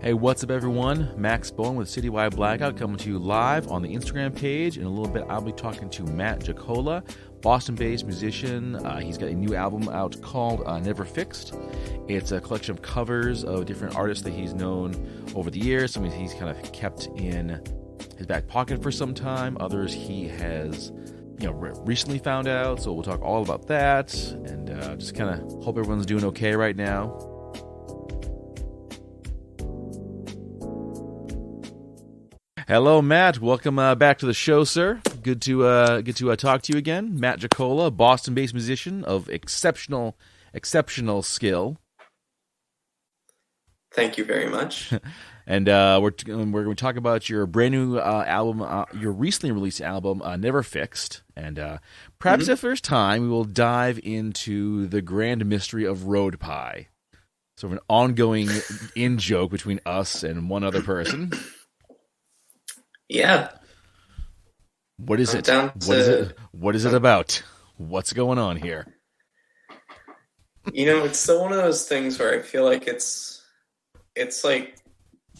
Hey, what's up, everyone? Max Bowen with Citywide Blackout coming to you live on the Instagram page. In a little bit, I'll be talking to Matt Jatkola, Boston-based musician. He's got a new album out called Never Fixed. It's a collection of covers of different artists that he's known over the years. Some he's kind of kept in his back pocket for some time. Others he has, recently found out. So we'll talk all about that, and just kind of hope everyone's doing okay right now. Hello, Matt. Welcome back to the show, sir. Good to talk to you again. Matt Jatkola, Boston-based musician of exceptional skill. Thank you very much. And we're going to talk about your brand new album, your recently released album, Never Fixed. And perhaps the first time we will dive into the grand mystery of road pie. Sort of an ongoing in-joke between us and one other person. Yeah. What is it? What is it about? What's going on here? It's still one of those things where I feel like it's like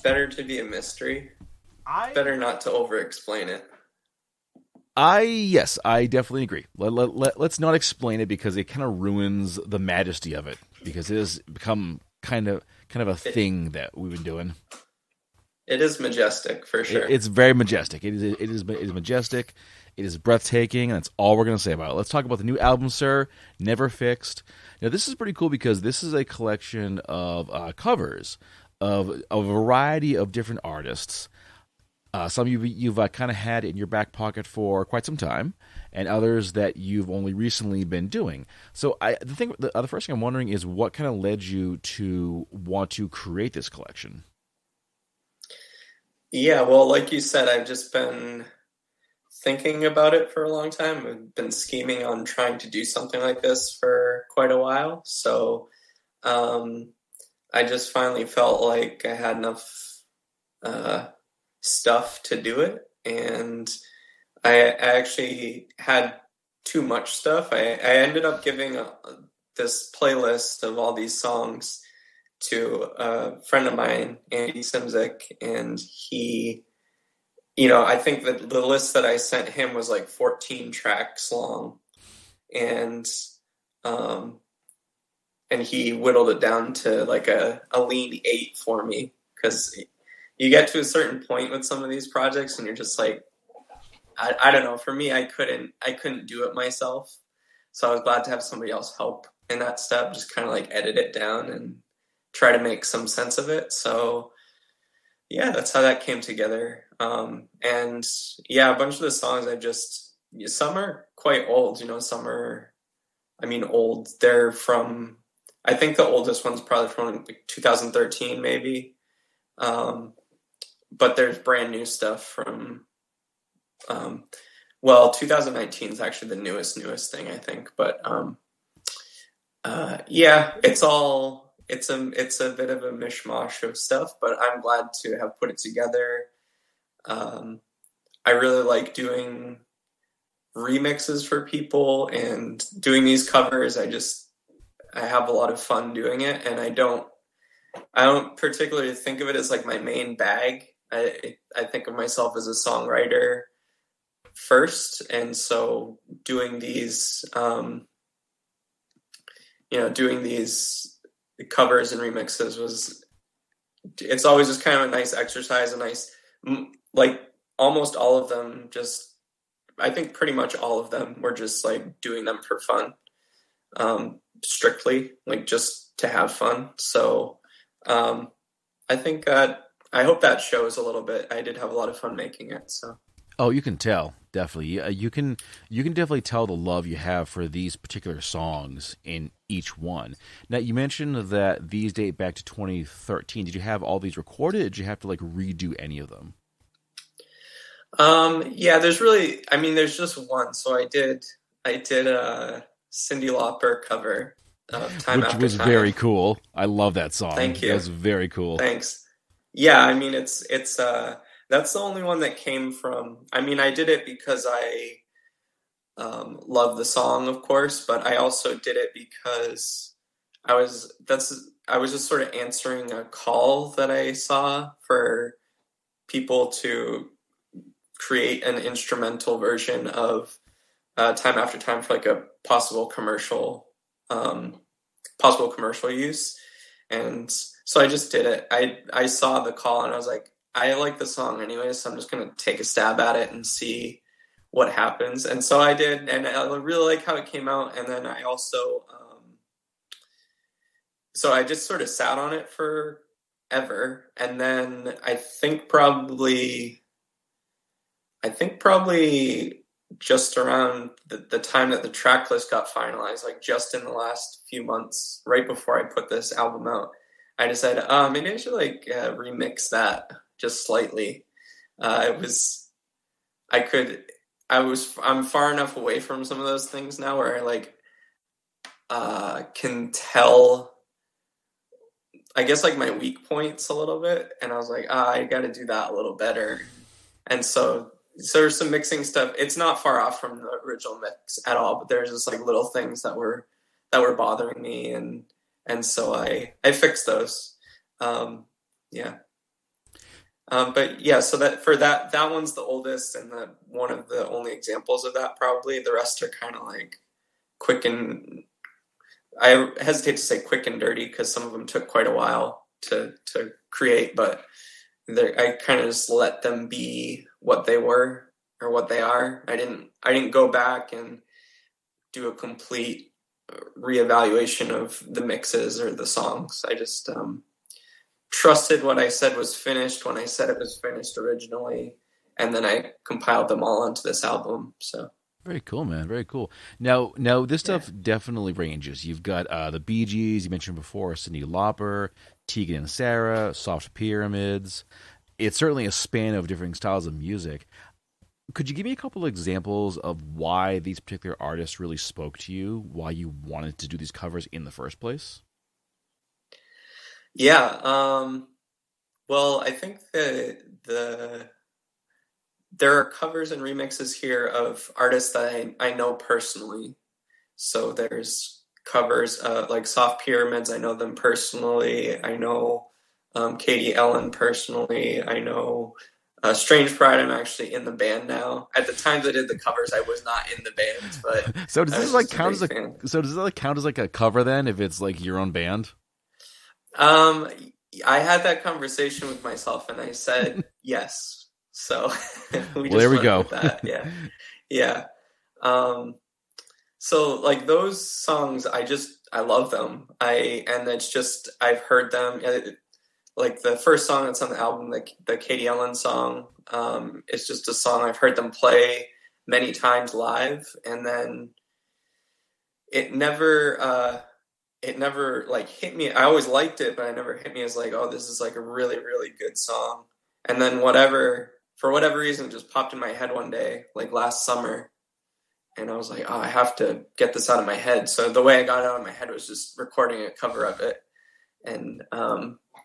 better to be a mystery. Better not to over-explain it. Yes, I definitely agree. Let's not explain it because it kind of ruins the majesty of it, because it has become kind of a thing that we've been doing. It is majestic, for sure. It's very majestic. It is majestic. It is breathtaking, and that's all we're going to say about it. Let's talk about the new album, sir, Never Fixed. Now, this is pretty cool because this is a collection of covers of a variety of different artists. Some you've kind of had in your back pocket for quite some time, and others that you've only recently been doing. So the first thing I'm wondering is what kind of led you to want to create this collection? Yeah, well, like you said, I've just been thinking about it for a long time. I've been scheming on trying to do something like this for quite a while. So I just finally felt like I had enough stuff to do it. And I actually had too much stuff. I ended up giving this playlist of all these songs to a friend of mine, Andy Simzik, and he, I think that the list that I sent him was like 14 tracks long, and he whittled it down to like a lean 8 for me, because you get to a certain point with some of these projects and you're just like, I don't know, for me, I couldn't do it myself, so I was glad to have somebody else help in that step, just kind of like edit it down and try to make some sense of it. So yeah, that's how that came together. And yeah, a bunch of the songs some are quite old, some are, old. They're from, I think the oldest one's probably from like 2013 maybe. But there's brand new stuff from, 2019 is actually the newest thing, I think. But yeah, it's a bit of a mishmash of stuff, but I'm glad to have put it together. I really like doing remixes for people and doing these covers. I have a lot of fun doing it, and I don't particularly think of it as like my main bag. I think of myself as a songwriter first, and so doing these covers and remixes it's always just kind of a nice exercise, like almost all of them, I think pretty much all of them were just like doing them for fun, strictly like just to have fun. So I think that, I hope that shows a little bit. I did have a lot of fun making it, so. Oh, you can tell, definitely. You can definitely tell the love you have for these particular songs in each one. Now, you mentioned that these date back to 2013. Did you have all these recorded? Or did you have to like redo any of them? Yeah, there's just one. So I did a Cyndi Lauper cover of Time After Time. Which was very cool. I love that song. Thank you. It was very cool. Thanks. Yeah, it's that's the only one that came from, I did it because I love the song, of course, but I also did it because I was just sort of answering a call that I saw for people to create an instrumental version of Time After Time for like a um, possible commercial use. And so I just did it. I saw the call and I was like, I like the song anyway, so I'm just gonna take a stab at it and see what happens. And so I did, and I really like how it came out. And then I also, so I just sort of sat on it for ever, and then I think probably just around the time that the track list got finalized, like just in the last few months, right before I put this album out, I decided, maybe I should like remix that just slightly. It was, I could, I'm far enough away from some of those things now where I like can tell, I guess, like my weak points a little bit, and I was like, I got to do that a little better. And so there's some mixing stuff. It's not far off from the original mix at all, but there's just like little things that were bothering me, and so I fixed those. Yeah. But yeah, so that one's the oldest and the one of the only examples of that probably. The rest are kind of like quick and, I hesitate to say quick and dirty because some of them took quite a while to create, but I kind of just let them be what they were or what they are. I didn't go back and do a complete reevaluation of the mixes or the songs. I just trusted what I said was finished when I said it was finished originally, and then I compiled them all onto this album. So very cool, man. Very cool. Now this stuff definitely ranges. You've got the Bee Gees, you mentioned before, Cyndi Lauper, Teagan and Sara, Soft Pyramids. It's certainly a span of different styles of music. Could you give me a couple of examples of why these particular artists really spoke to you, why you wanted to do these covers in the first place? yeah, well, I think that there are covers and remixes here of artists that I know personally. So there's covers like Soft Pyramids. I know them personally. I know Katie Ellen personally. I know Strange Pride. I'm actually in the band now. At the time that I did the covers, I was not in the band, but so does this like count as a cover then? If it's like your own band? I had that conversation with myself, and I said yes. So well, there we go. With that. Yeah, yeah. So like those songs, I love them. And it's just I've heard them. Like the first song that's on the album, the Katie Ellen song, it's just a song I've heard them play many times live, and then it never like hit me. I always liked it, but it never hit me as like, oh, this is like a really, really good song. And then for whatever reason, it just popped in my head one day, like last summer. And I was like, oh, I have to get this out of my head. So the way I got it out of my head was just recording a cover of it. And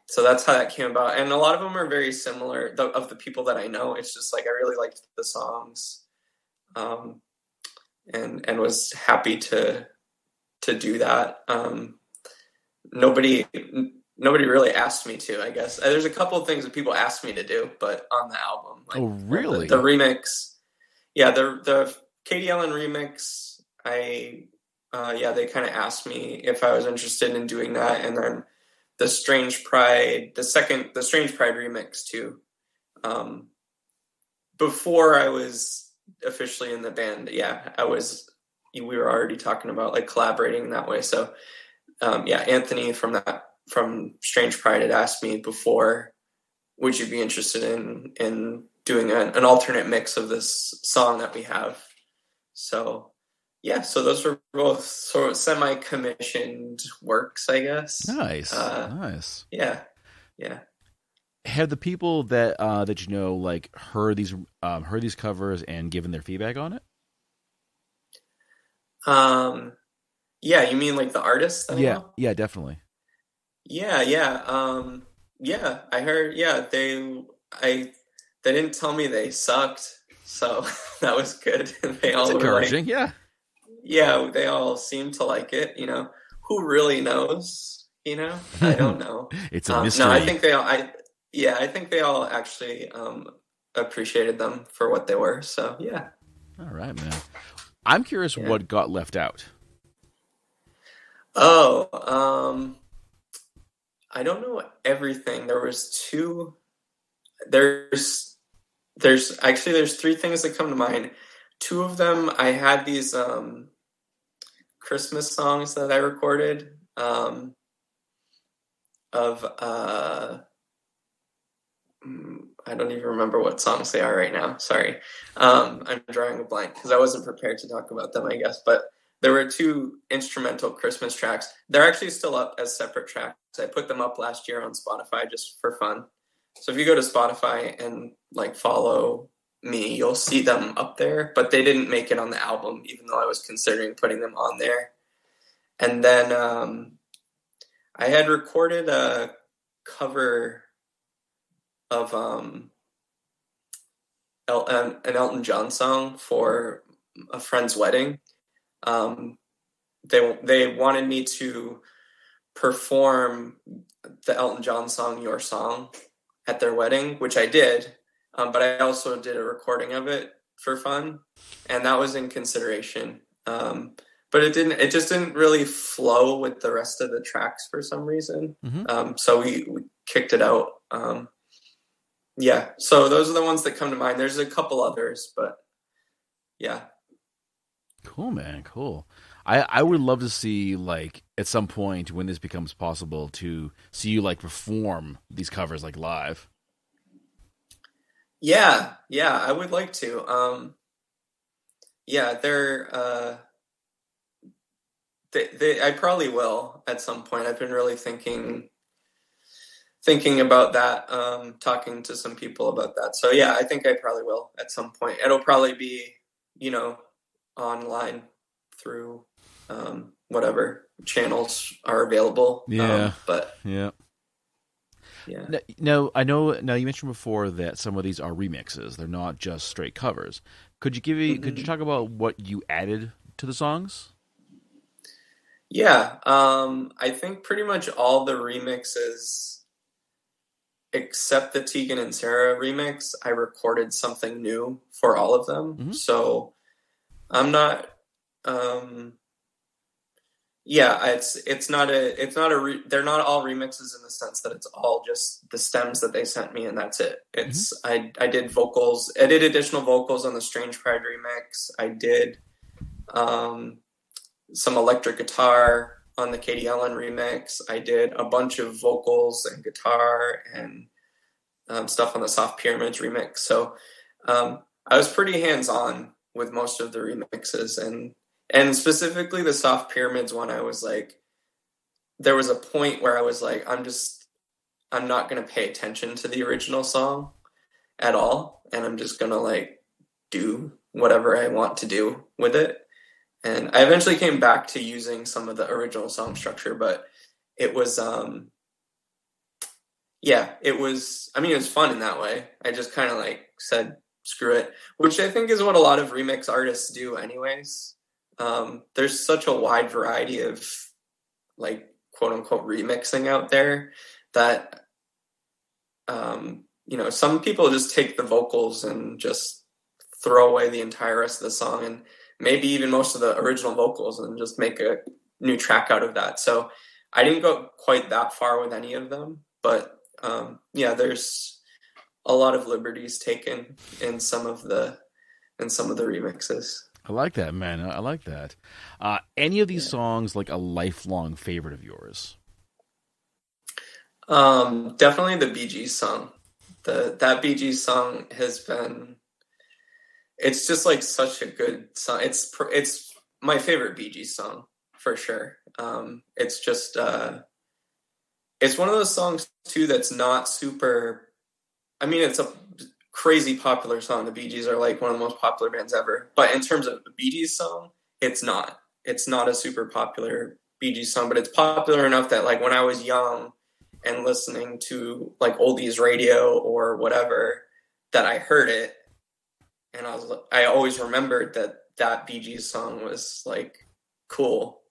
so that's how that came about. And a lot of them are very similar of the people that I know. It's just like I really liked the songs, and was happy to do that. Nobody really asked me to, I guess. There's a couple of things that people asked me to do, but on the album, like, oh really? The remix, yeah, the Katie Ellen remix. They kind of asked me if I was interested in doing that, and then the Strange Pride, the Strange Pride remix too. Before I was officially in the band, we were already talking about like collaborating in that way. So, Anthony from Strange Pride had asked me before, would you be interested in doing an alternate mix of this song that we have? So, yeah, so those were both sort of semi-commissioned works, I guess. Nice, nice. Yeah. Have the people that that you know like heard these covers and given their feedback on it? Yeah, you mean like the artists? Yeah, definitely. Yeah. I heard. Yeah, they didn't tell me they sucked, so that was good. They all That's encouraging. Yeah, they all seemed to like it. You know, who really knows? You know, I don't know. It's a No, I mystery. think they all. I think they all actually appreciated them for what they were. So yeah, All right, man. I'm curious yeah. what got left out. Oh, I don't know everything. There was two. There's there's three things that come to mind. Two of them, I had these Christmas songs that I recorded of I don't even remember what songs they are right now. Sorry. I'm drawing a blank because I wasn't prepared to talk about them, I guess. But there were two instrumental Christmas tracks. They're actually still up as separate tracks. I put them up last year on Spotify just for fun. So if you go to Spotify and like follow me, you'll see them up there, but they didn't make it on the album, even though I was considering putting them on there. And then I had recorded a cover of an Elton John song for a friend's wedding. Um, they wanted me to perform the Elton John song "Your Song" at their wedding, which I did. But I also did a recording of it for fun, and that was in consideration. But it just didn't really flow with the rest of the tracks for some reason. Mm-hmm. So we kicked it out. Yeah, so those are the ones that come to mind. There's a couple others, but yeah. Cool, man. Cool. I would love to see, like, at some point when this becomes possible, to see you like perform these covers like live. Yeah, I would like to. Yeah, I probably will at some point. I've been really thinking about that, talking to some people about that. So yeah, I think I probably will at some point. It'll probably be, you know, online through whatever channels are available. Yeah. But Yeah. yeah. Now, I know. Now, you mentioned before that some of these are remixes; they're not just straight covers. Could you Hmm. talk about what you added to the songs? Yeah, I think pretty much all the remixes except the Tegan and Sara remix, I recorded something new for all of them. Mm-hmm. So I'm not um yeah, they're not all remixes in the sense that it's all just the stems that they sent me and that's it. Mm-hmm. I did vocals, I did additional vocals on the Strange Pride remix. I did um some electric guitar on the Katie Ellen remix. I did a bunch of vocals and guitar and stuff on the Soft Pyramids remix. So I was pretty hands on with most of the remixes, and specifically the Soft Pyramids one. I was like, there was a point where I was like, I'm not going to pay attention to the original song at all, and I'm just going to like do whatever I want to do with it. And I eventually came back to using some of the original song structure, but it was yeah, it was, I mean, it was fun in that way. I just kind of like said, screw it, which I think is what a lot of remix artists do, anyways. There's such a wide variety of like quote unquote remixing out there that, some people just take the vocals and just throw away the entire rest of the song and maybe even most of the original vocals and just make a new track out of that. So I didn't go quite that far with any of them, but yeah, there's a lot of liberties taken in some of the remixes. I like that, man. I like that. Any of these Yeah. songs like a lifelong favorite of yours? Definitely the Bee Gees song. That Bee Gees song has been. It's just like such a good song. It's my favorite Bee Gees song for sure. It's just it's one of those songs too that's not super. I mean, it's a crazy popular song. The Bee Gees are like one of the most popular bands ever. But in terms of the Bee Gees song, it's not. It's not a super popular Bee Gees song, but it's popular enough that like when I was young and listening to like oldies radio or whatever, that I heard it and I always remembered that Bee Gees song was like cool,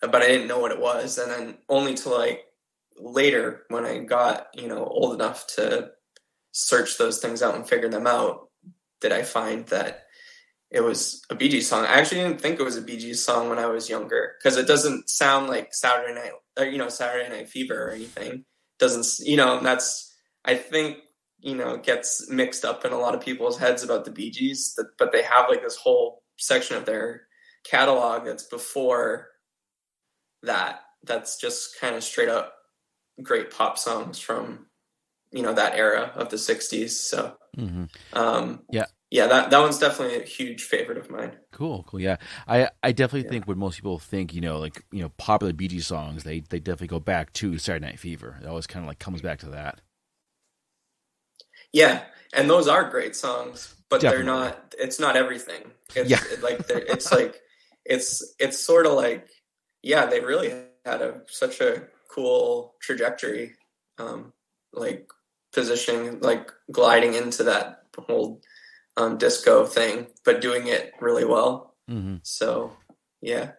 but I didn't know what it was. And then only to like later when I got, old enough to search those things out and figure them out, did I find that it was a Bee Gees song. I actually didn't think it was a Bee Gees song when I was younger, because it doesn't sound like Saturday Night Fever or anything. Doesn't, that's, I think, gets mixed up in a lot of people's heads about the Bee Gees, but they have like this whole section of their catalog that's before that's just kind of straight up great pop songs from that era of the 60s. So yeah, that one's definitely a huge favorite of mine. Cool. Yeah, I definitely think when most people think popular Bee Gees songs, they definitely go back to Saturday Night Fever. It always kind of like comes back to that. Yeah, and those are great songs, but Definitely. they're not. It's not everything. It's like it's sort of like, yeah, they really had such a cool trajectory, like positioning, like gliding into that whole disco thing, but doing it really well. Mm-hmm. So yeah.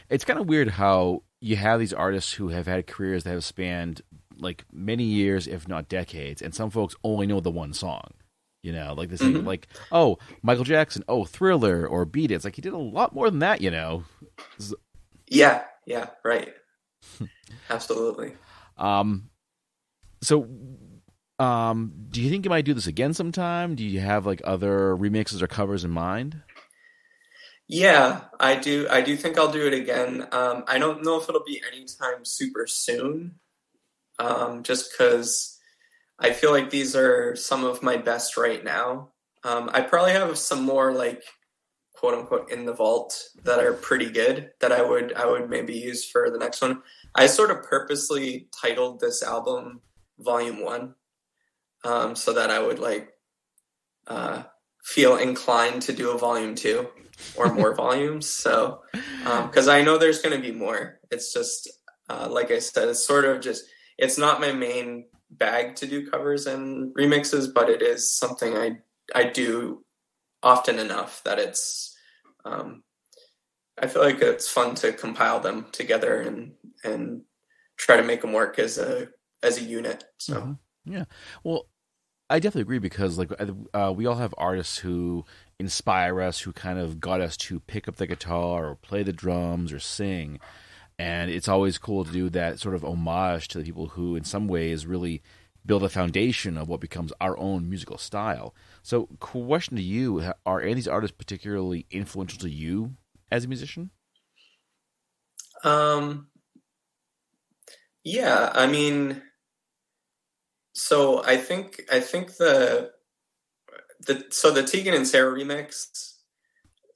It's kind of weird how you have these artists who have had careers that have spanned like many years, if not decades, and some folks only know the one song. Like they say, like, oh, Michael Jackson, oh, Thriller, or Beat It. It's like he did a lot more than that, Yeah, right. Absolutely. So, do you think you might do this again sometime? Do you have like other remixes or covers in mind? Yeah, I do. I do think I'll do it again. I don't know if it'll be anytime super soon, just because I feel like these are some of my best right now. I probably have some more like quote unquote in the vault that are pretty good that I would maybe use for the next one. I sort of purposely titled this album Volume 1, so that I would like feel inclined to do a Volume 2 or more volumes. So, because I know there's going to be more. It's just, like I said, it's sort of just, it's not my main bag to do covers and remixes, but it is something I do often enough that it's, I feel like it's fun to compile them together and try to make them work as a unit. So yeah, well, I definitely agree, because like we all have artists who inspire us, who kind of got us to pick up the guitar or play the drums or sing, and it's always cool to do that sort of homage to the people who in some ways really build a foundation of what becomes our own musical style. So question to you, are any of these artists particularly influential to you as a musician? Yeah, I mean, so I think the Teagan and Sara remix,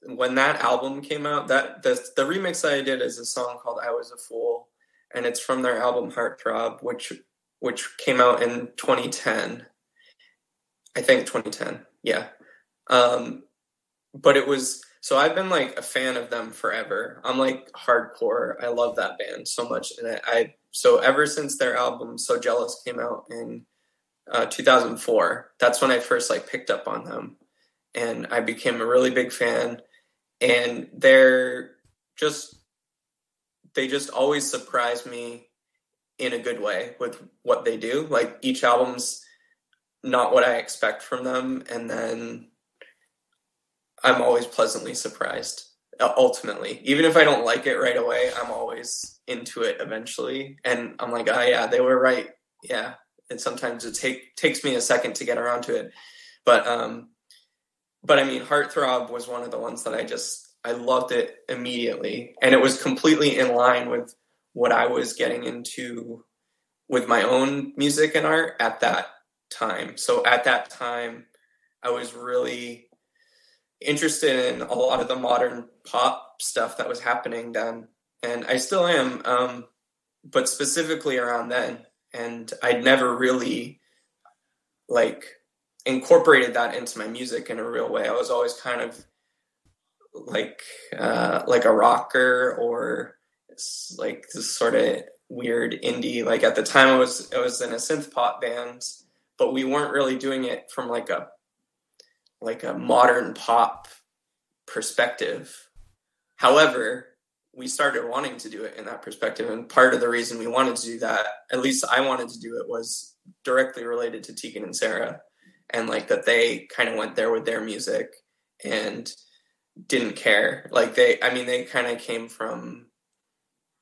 when that album came out, that the remix that I did is a song called "I Was a Fool," and it's from their album Heartthrob, which came out in 2010. I think 2010. Yeah. But it was, so I've been like a fan of them forever. I'm like hardcore. I love that band so much, and so ever since their album "So Jealous" came out in 2004, that's when I first like picked up on them, and I became a really big fan. And they just always surprise me in a good way with what they do. Like each album's not what I expect from them, and then I'm always pleasantly surprised. Ultimately, even if I don't like it right away, I'm always into it eventually, and I'm like, oh yeah, they were right. Yeah, and sometimes it takes me a second to get around to it, but I mean, Heartthrob was one of the ones that I loved it immediately, and it was completely in line with what I was getting into with my own music and art at that time. So at that time, I was really interested in a lot of the modern pop stuff that was happening then, and I still am, but specifically around then. And I'd never really like incorporated that into my music in a real way. I was always kind of like a rocker, or like this sort of weird indie. Like at the time, I was in a synth pop band, but we weren't really doing it from like a modern pop perspective. However, we started wanting to do it in that perspective. And part of the reason we wanted to do that, at least I wanted to do it, was directly related to Tegan and Sara, and like that they kind of went there with their music and didn't care. Like they kind of came from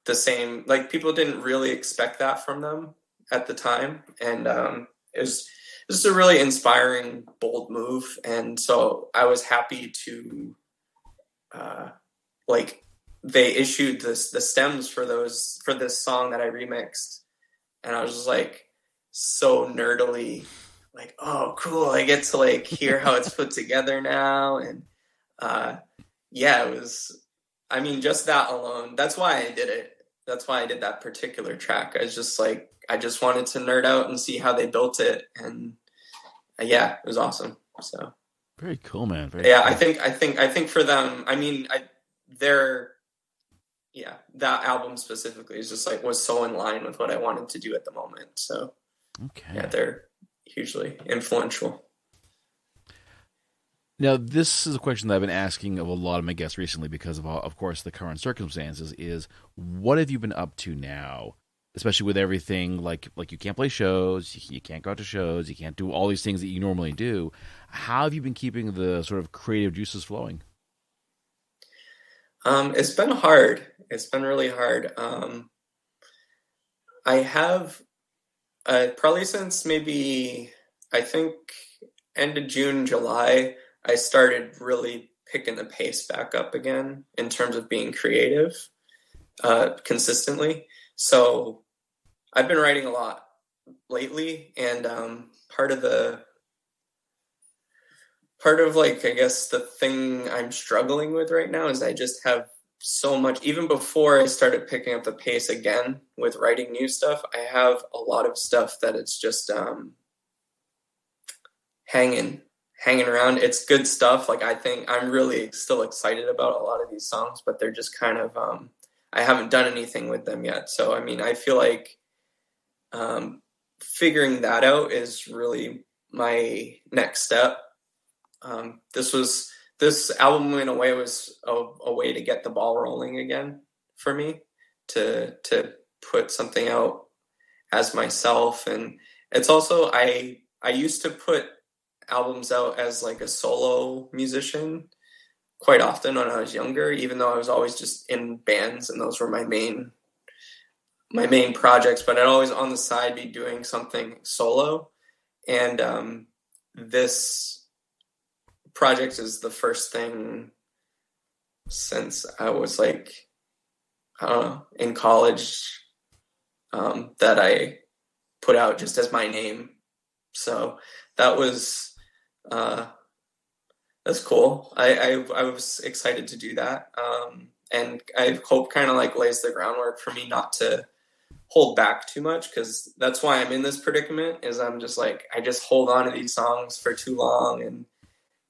the same, like people didn't really expect that from them at the time. And it was just a really inspiring, bold move. And so I was happy to, like, they issued the stems for this song that I remixed. And I was just like, so nerdily, like, oh, cool. I get to like hear how it's put together now. And yeah, it was, I mean, just that alone. That's why I did it. That's why I did that particular track. I was just like, I just wanted to nerd out and see how they built it. And yeah, it was awesome. So very cool, man. Very cool. I think for them, I mean, that album specifically is just like, was so in line with what I wanted to do at the moment. So okay. Yeah, they're hugely influential. Now, this is a question that I've been asking of a lot of my guests recently because of course, the current circumstances is, what have you been up to now? Especially with everything, like you can't play shows, you can't go out to shows, you can't do all these things that you normally do. How have you been keeping the sort of creative juices flowing? It's been hard. It's been really hard. I have probably since maybe, I think, end of June, July, I started really picking the pace back up again in terms of being creative consistently. So I've been writing a lot lately, and part of like, I guess the thing I'm struggling with right now is I just have so much. Even before I started picking up the pace again with writing new stuff, I have a lot of stuff that it's just hanging around. It's good stuff. Like, I think I'm really still excited about a lot of these songs, but they're just kind of I haven't done anything with them yet. So I mean, I feel like figuring that out is really my next step. This album in a way was a way to get the ball rolling again for me, to put something out as myself. And it's also, I used to put albums out as like a solo musician quite often when I was younger, even though I was always just in bands and those were my main projects, but I'd always on the side be doing something solo. And this project is the first thing since I was like, I don't know, in college, that I put out just as my name. So that was, that's cool. I was excited to do that. And I hope kind of like lays the groundwork for me not to hold back too much, because that's why I'm in this predicament, is I'm just like, I just hold on to these songs for too long,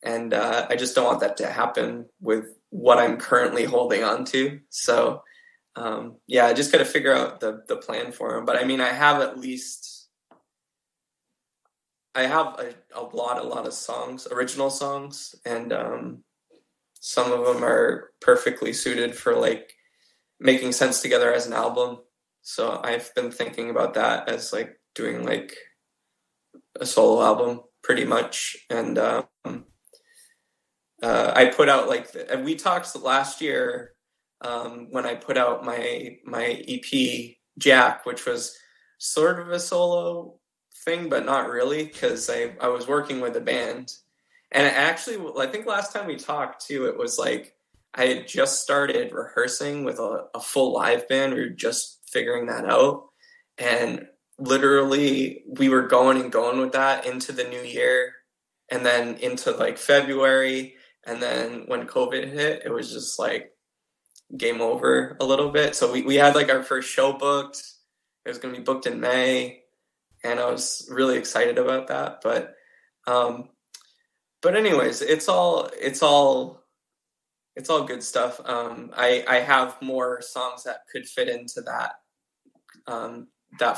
and I just don't want that to happen with what I'm currently holding on to. So yeah, I just got to figure out the plan for them. But I mean, I have a lot of songs, original songs, and some of them are perfectly suited for like making sense together as an album. So I've been thinking about that as like doing like a solo album pretty much. And I put out like, we talked last year when I put out my EP Jack, which was sort of a solo thing, but not really, because I was working with a band. And actually, I think last time we talked too, it was like I had just started rehearsing with a full live band. We were just figuring that out, and literally we were going with that into the new year, and then into like February, and then when COVID hit, it was just like game over a little bit. So we had like our first show booked. It was going to be booked in May, and I was really excited about that. But anyways, it's all good stuff. I have more songs that could fit into that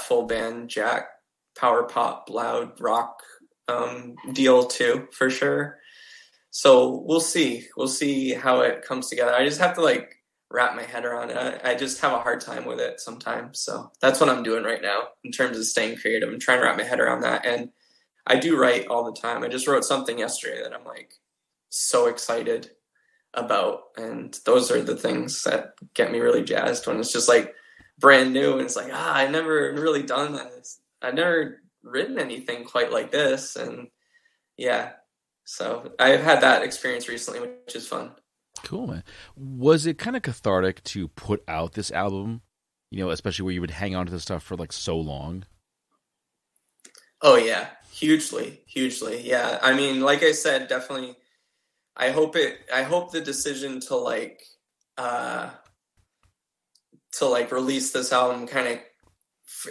full band Jack power pop loud rock deal too, for sure. So we'll see how it comes together. I just have to like, wrap my head around it. I just have a hard time with it sometimes. So that's what I'm doing right now in terms of staying creative. I'm trying to wrap my head around that. And I do write all the time. I just wrote something yesterday that I'm like so excited about. And those are the things that get me really jazzed when it's just like brand new. And it's like, I never really done this. I've never written anything quite like this. And yeah, so I've had that experience recently, which is fun. Cool, man. Was it kind of cathartic to put out this album, especially where you would hang on to this stuff for like so long? Oh yeah, hugely, hugely. Yeah. I mean, like I said, definitely I hope the decision to release this album kind of,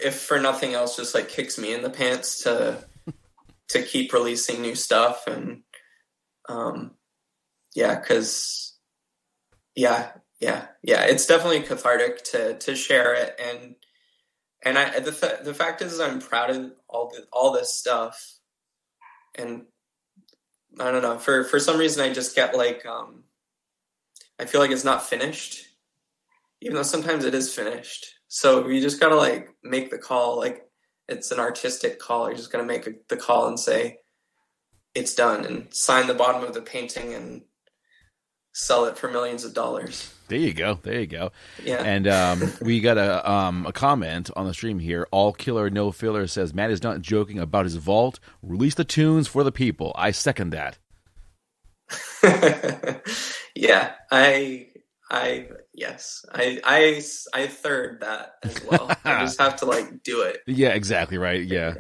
if for nothing else, just like kicks me in the pants to keep releasing new stuff. And it's definitely cathartic to share it. And the fact is I'm proud of all this stuff. And I don't know, for some reason I just get like I feel like it's not finished, even though sometimes it is finished. So you just gotta like make the call, like it's an artistic call. You're just gonna make the call and say it's done, and sign the bottom of the painting and sell it for millions of dollars. There you go. Yeah. And we got a comment on the stream here. All Killer No Filler says, Matt is not joking about his vault. Release the tunes for the people. I second that. Yeah, yes, I third that as well. I just have to like do it. Yeah, exactly right. Yeah.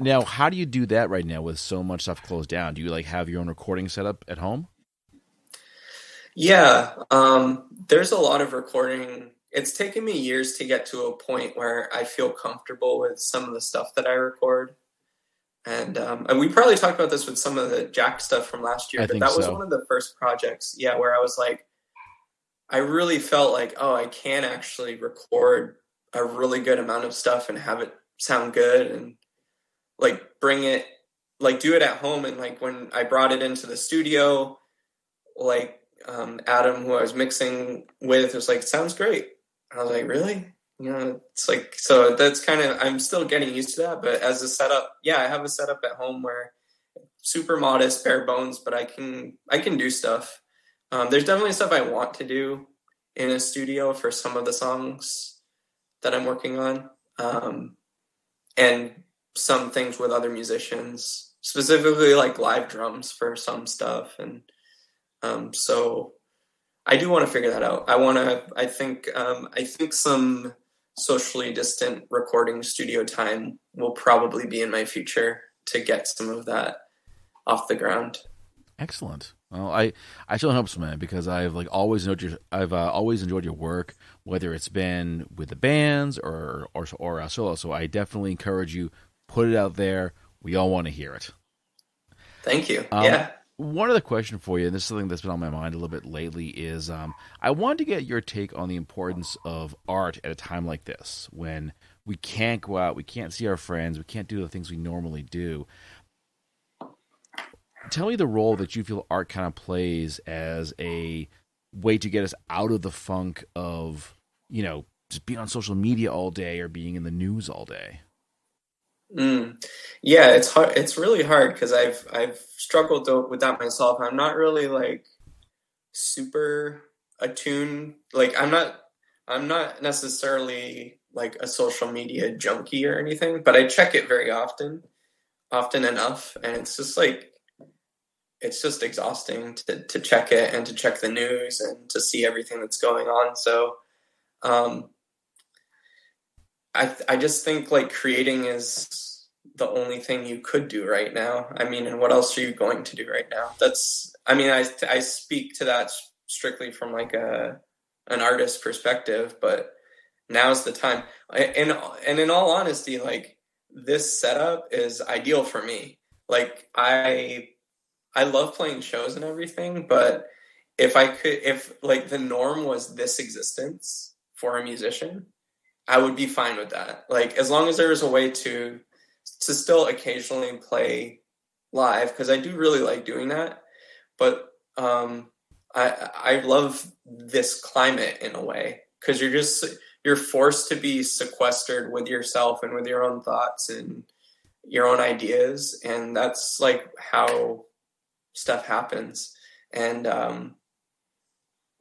Now, how do you do that right now with so much stuff closed down? Do you like have your own recording setup at home? Yeah, there's a lot of recording. It's taken me years to get to a point where I feel comfortable with some of the stuff that I record. And we probably talked about this with some of the Jack stuff from last year, but that was one of the first projects, where I was like, I really felt like, I can actually record a really good amount of stuff and have it sound good, and like bring it, like do it at home. And like when I brought it into the studio, like Adam, who I was mixing with, was like, sounds great. I was like, really? It's like, so that's kind of, I'm still getting used to that. But as a setup, I have a setup at home where super modest, bare bones, but I can do stuff. There's definitely stuff I want to do in a studio for some of the songs that I'm working on. And some things with other musicians, specifically like live drums for some stuff. And so I do want to figure that out. I think some socially distant recording studio time will probably be in my future to get some of that off the ground. Excellent. Well, I still hope so, man, because I've always enjoyed your work, whether it's been with the bands or solo. So I definitely encourage you, put it out there. We all want to hear it. Thank you. One other question for you, and this is something that's been on my mind a little bit lately, is I wanted to get your take on the importance of art at a time like this, when we can't go out, we can't see our friends, we can't do the things we normally do. Tell me the role that you feel art kind of plays as a way to get us out of the funk of, just being on social media all day or being in the news all day. Yeah, it's hard. It's really hard because I've struggled with that myself. I'm not really like super attuned. Like I'm not necessarily like a social media junkie or anything, but I check it very often enough, and it's just like, it's just exhausting to check it and to check the news and to see everything that's going on. So I just think like creating is the only thing you could do right now. I mean, and what else are you going to do right now? I speak to that strictly from like an artist perspective, but now's the time. And in all honesty, like this setup is ideal for me. Like I love playing shows and everything, but if like the norm was this existence for a musician, I would be fine with that. Like as long as there was a way to still occasionally play live, because I do really like doing that. But I love this climate in a way, because you're forced to be sequestered with yourself and with your own thoughts and your own ideas, and that's like how stuff happens. And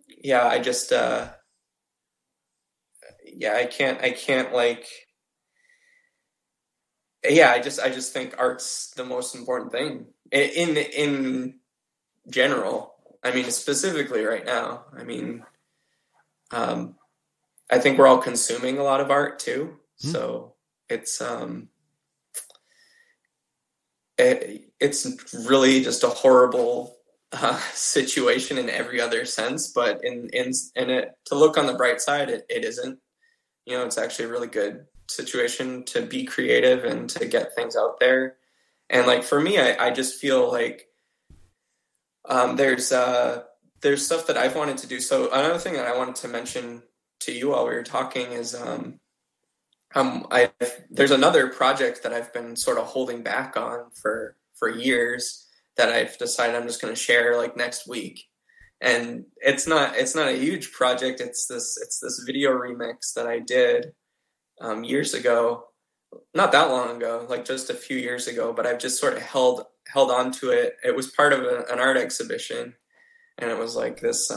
yeah, I just yeah, I can't like, yeah, I just think art's the most important thing in general. I mean, specifically right now. I mean, um, I think we're all consuming a lot of art too. Hmm. So it's it's really just a horrible situation in every other sense. But in it, to look on the bright side, it isn't. You know, it's actually a really good situation to be creative and to get things out there. And like for me, I just feel like um, there's uh, there's stuff that I've wanted to do. So another thing that I wanted to mention to you while we were talking is I there's another project that I've been sort of holding back on for years that I've decided I'm just going to share like next week. And it's not a huge project. It's this video remix that I did years ago, not that long ago, like just a few years ago. But I've just sort of held on to it. It was part of an art exhibition, and it was like this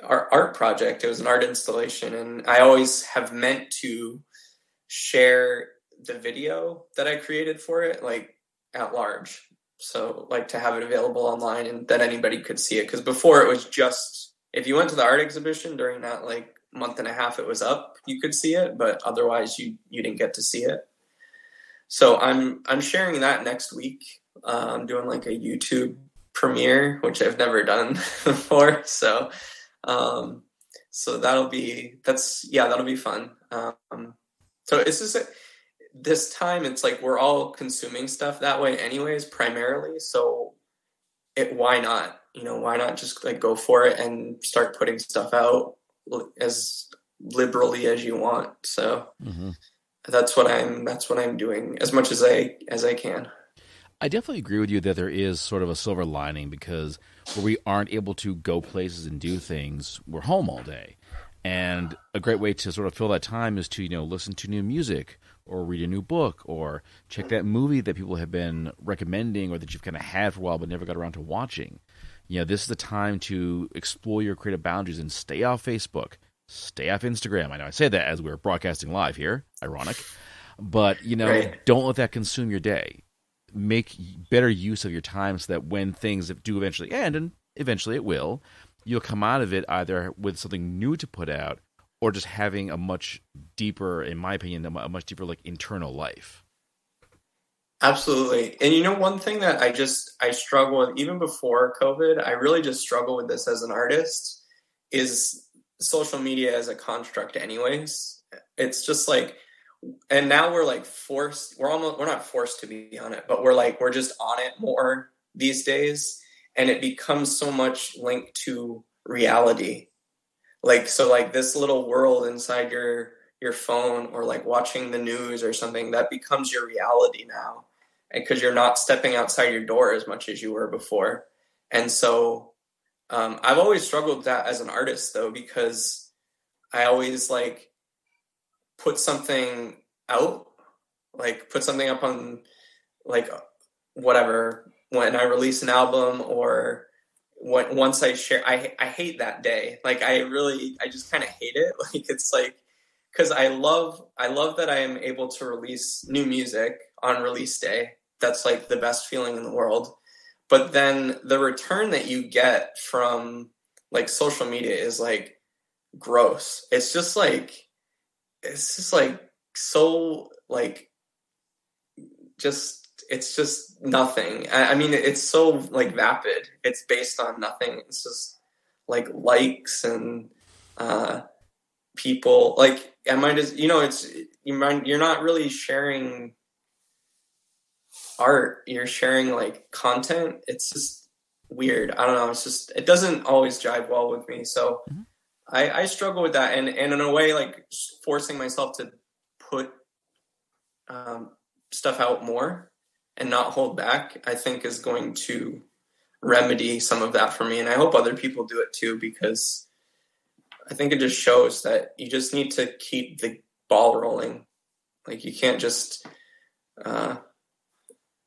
art project. It was an art installation, and I always have meant to share the video that I created for it, like at large. So, like to have it available online and that anybody could see it. Because before it was just, if you went to the art exhibition during that like month and a half it was up, you could see it, but otherwise you didn't get to see it. So I'm sharing that next week. I'm doing like a YouTube premiere, which I've never done before. Um, so that'll be fun. So it's just this time it's like we're all consuming stuff that way anyways, primarily. So why not? You know, why not just like go for it and start putting stuff out as liberally as you want? So Hmm. that's what I'm doing as much as I can. I definitely agree with you that there is sort of a silver lining because where we aren't able to go places and do things, we're home all day. And a great way to sort of fill that time is to, listen to new music or read a new book or check that movie that people have been recommending or that you've kind of had for a while but never got around to watching. This is the time to explore your creative boundaries and stay off Facebook, stay off Instagram. I know I say that as we're broadcasting live here, ironic. But, Right. don't let that consume your day. Make better use of your time so that when things do eventually end, and eventually it will, you'll come out of it either with something new to put out or just having a much deeper, in my opinion, a much deeper like internal life. Absolutely. And you know, one thing that I struggle with even before COVID, I really just struggle with this as an artist is social media as a construct anyways. It's just like, and now we're like forced, we're not forced to be on it, but we're just on it more these days, and it becomes so much linked to reality. Like so like this little world inside your phone or like watching the news or something that becomes your reality now, and because you're not stepping outside your door as much as you were before. And so I've always struggled with that as an artist though, because I always like put something out, like put something up on like whatever when I release an album or once I share. I hate that day. Like I just kind of hate it. Like it's like because I love that I am able to release new music on release day. That's like the best feeling in the world. But then the return that you get from like social media is like gross. It's just like so like just it's just nothing. I mean, it's so like vapid. It's based on nothing. It's just like likes and uh, people. Like I might as it's you're not really sharing art. You're sharing like content. It's just weird. I don't know. It's just it doesn't always jive well with me. So Mhm. I struggle with that, and in a way, like forcing myself to put um, stuff out more and not hold back, I think is going to remedy some of that for me. And I hope other people do it too, because I think it just shows that you just need to keep the ball rolling. Like, you can't just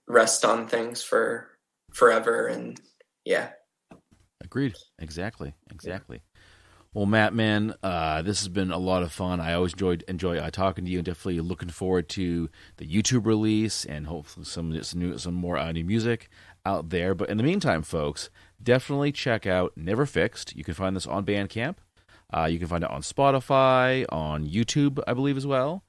rest on things for forever. And yeah. Agreed. Exactly. Well, Matt, man, this has been a lot of fun. I always enjoy talking to you, and definitely looking forward to the YouTube release and hopefully some more new music out there. But in the meantime, folks, definitely check out Never Fixed. You can find this on Bandcamp. You can find it on Spotify, on YouTube, I believe, as well.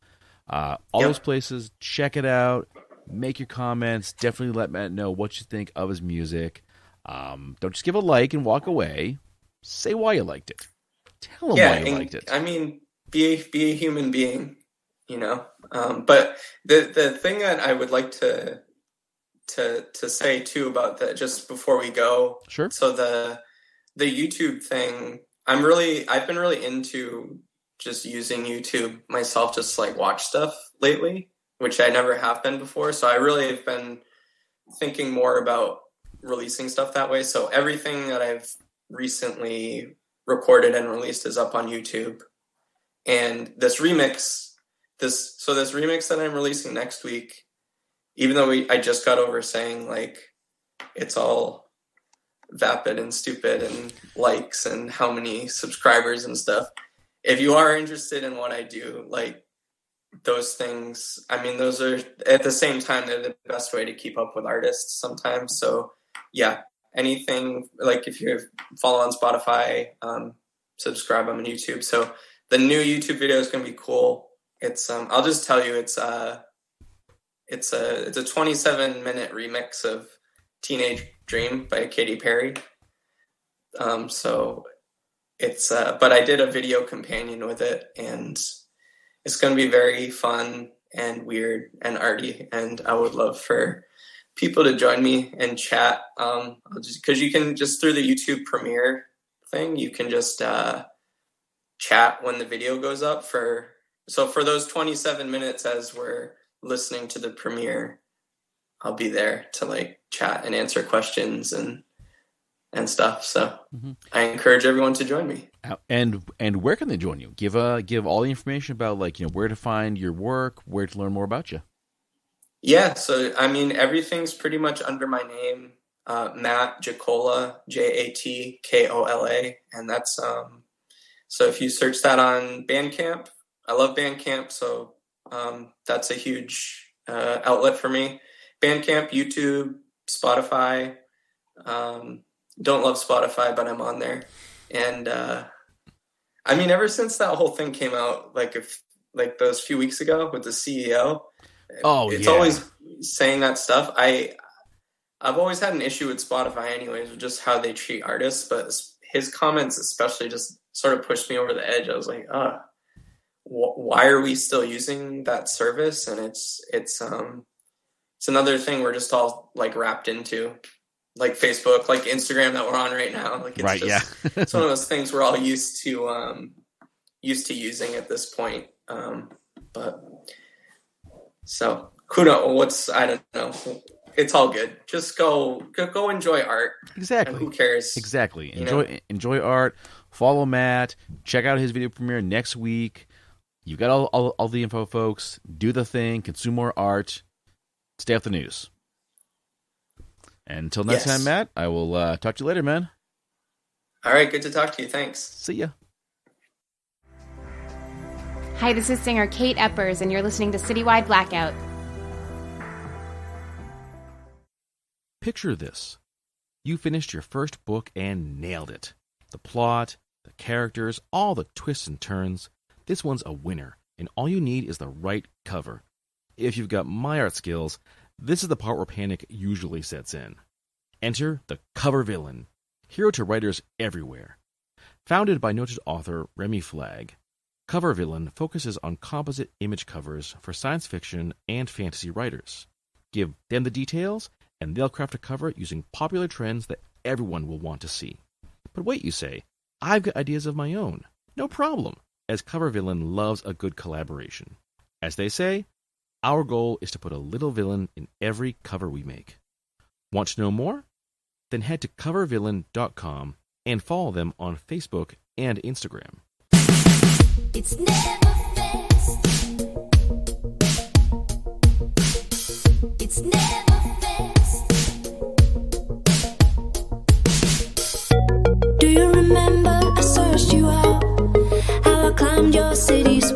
All those places. Check it out. Make your comments. Definitely let Matt know what you think of his music. Don't just give a like and walk away. Say why you liked it. Tell them why you liked it. I mean, be a human being, you know. But the thing that I would like to say too about that, just before we go. Sure. So the YouTube thing, I've been really into just using YouTube myself, just like watch stuff lately, which I never have been before. So I really have been thinking more about releasing stuff that way. So everything that I've recently recorded and released is up on YouTube. And this remix that I'm releasing next week, even though I just got over saying like it's all vapid and stupid and likes and how many subscribers and stuff, if you are interested in what I do, like those things, I mean, those are at the same time, they're the best way to keep up with artists sometimes. So yeah, anything, like if you follow on Spotify, subscribe on YouTube. So the new YouTube video is going to be cool. It's I'll just tell you, it's a 27-minute remix of Teenage Dream by Katy Perry. So it's but I did a video companion with it, and it's going to be very fun and weird and arty, and I would love for people to join me and chat. Because you can just, through the YouTube Premiere thing, you can just chat when the video goes up. So for those 27 minutes as we're listening to the premiere, I'll be there to like chat and answer questions and stuff. So I encourage everyone to join me. And where can they join you? Give all the information about, like, you know, where to find your work, where to learn more about you. Yeah, so I mean, everything's pretty much under my name, Matt Jatkola, Jatkola, and that's so if you search that on Bandcamp, I love Bandcamp, so that's a huge outlet for me. Bandcamp, YouTube, Spotify. Don't love Spotify, but I'm on there. And I mean, ever since that whole thing came out, like those few weeks ago with the CEO, it's always saying that stuff. I've always had an issue with Spotify anyways, with just how they treat artists, but his comments especially just sort of pushed me over the edge. I was like, why are we still using that service? And it's another thing we're just all like wrapped into, like Facebook, like Instagram that we're on right now. Like, it's it's one of those things we're all used to using at this point. But so who knows? I don't know. It's all good. Just go enjoy art. Exactly. And who cares? Exactly. Enjoy art. Follow Matt. Check out his video premiere next week. You've got all the info, folks. Do the thing. Consume more art. Stay off the news. And until next time, Matt, I will talk to you later, man. All right. Good to talk to you. Thanks. See ya. Hi, this is singer Kate Eppers, and you're listening to Citywide Blackout. Picture this. You finished your first book and nailed it. The plot, the characters, all the twists and turns. This one's a winner, and all you need is the right cover. If you've got my art skills, this is the part where panic usually sets in. Enter the cover villain, hero to writers everywhere. Founded by noted author Remy Flagg, Cover Villain focuses on composite image covers for science fiction and fantasy writers. Give them the details, and they'll craft a cover using popular trends that everyone will want to see. But wait, you say, I've got ideas of my own. No problem, as Cover Villain loves a good collaboration. As they say, our goal is to put a little villain in every cover we make. Want to know more? then head to covervillain.com and follow them on Facebook and Instagram. It's never fast. It's never fast. Do you remember I searched you out? How I climbed your city's